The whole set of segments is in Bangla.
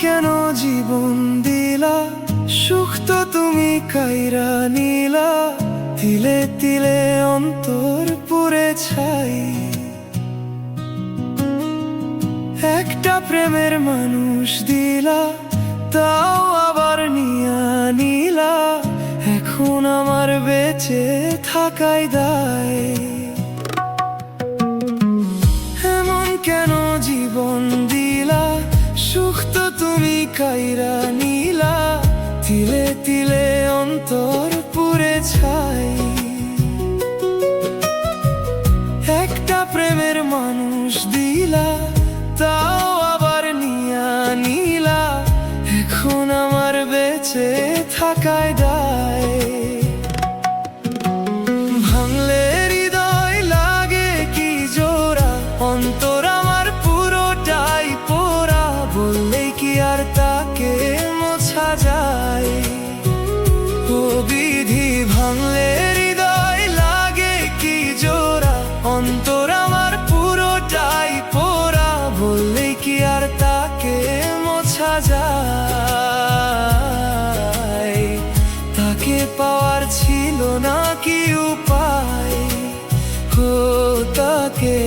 কেন জীবন দিলা, সুখ তো তুমি কাইরা নিলা। তিলে তিলে অন্তর পুড়ে ছাই, একটা প্রেমের মানুষ দিলা, তাও আবার নিয়া নিলা। এখন আমার বেঁচে থাকাই দায়। এমন কেন জীবন দিলা, সুখ তো তুমি কাইরা নিলা। তিলে তিলে অন্তর পুড়ে ছাই, একটা প্রেমের মানুষ দিলা, তাও আবার নিয়া নিলা। এখন আমার বেঁচে থাকায় দায়। ভাঙলে হৃদয় লাগে কি জোড়া, অন্তর আমার পুরোটাই পোড়া। বললেই কি আর তাকে মোছা যায়? ও বিধি, ভাঙলে হৃদয় লাগে কি জোড়া, অন্তর আমার পুরোটাই পোড়া। বললেই কি আর তাকে মোছা যায়? তাকে পাওয়ার ছিল না কি উপায়? ও তাকে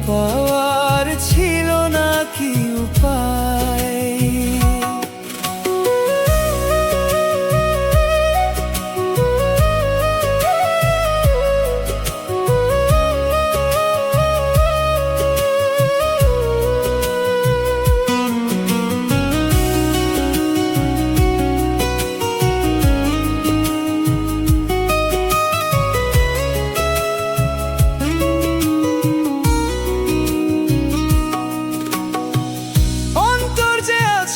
পাওয়ার ছিল না কি উপায়?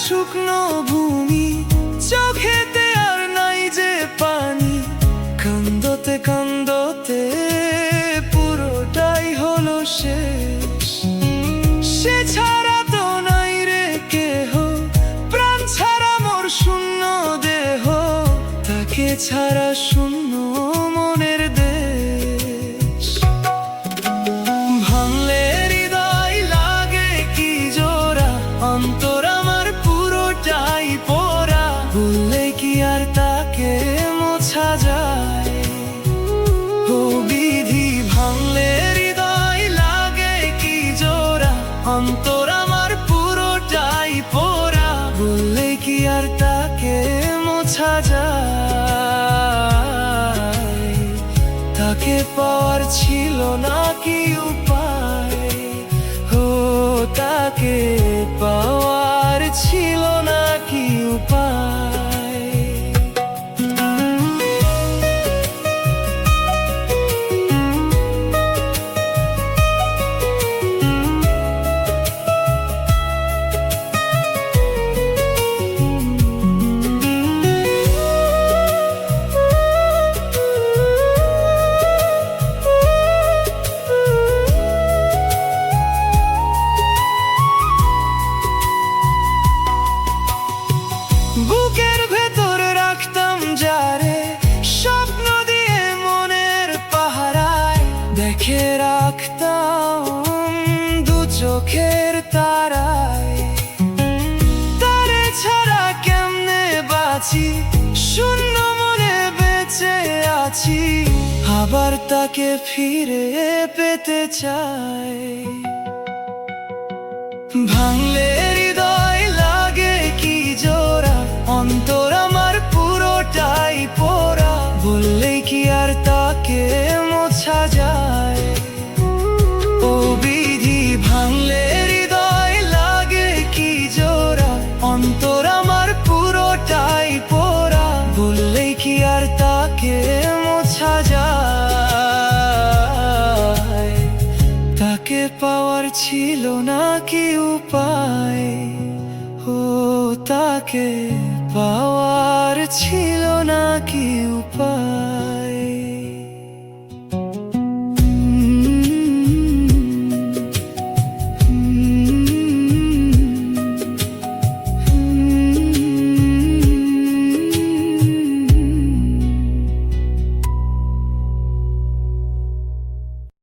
শুকনো ভূমি, চোখেতে আর নাই যে পানি। কান্দতে কান্দতে পুরোটাই হলো শেষ। সে ছাড়া তো নাই রে কেহ, প্রাণ ছাড়া মোর শূন্য দেহ। তাকে ছাড়া শূন্য মনের দেশ। ভাঙলে হৃদয় লাগে কি জোড়া, অন্তর পুরোটাই পোড়া। বললে কি আর তাকে মোছা যায়? ও বিধি, ভাঙলে হৃদয় লাগে কি জোড়া, অন্তর আমার পুরোটাই পোড়া। বললে কি আর তাকে মোছা যায়? তাকে পাওয়ার ছিল না কি উপায়? ও তাকে পাওয়ার ছিল না কি উপায়? বুকের ভেতর রাখতাম যারে, স্বপ্ন দিয়ে মনের পাহারায়। দেখে রাখতাম দু চোখের তারায়। তারে ছাড়া কেমনে বাঁচি, শূন্য মনে বেঁচে আছি। আবার তাকে ফিরে পেতে চাই। ভাঙলে হৃদয় লাগে কি জোড়া, অন্তর আমার পুরোটাই পোড়া। বললেই কি আর তাকে মোছা যায়? ও বিধি, ভাঙলে হৃদয় লাগে কি জোড়া, অন্তর আমার পুরোটাই পোড়া। বললেই কি আর তাকে মোছা যায়? তাকে পাওয়ার ছিল না কি উপায়? ও তাকে পাওয়ার ছিল না কি উপায়?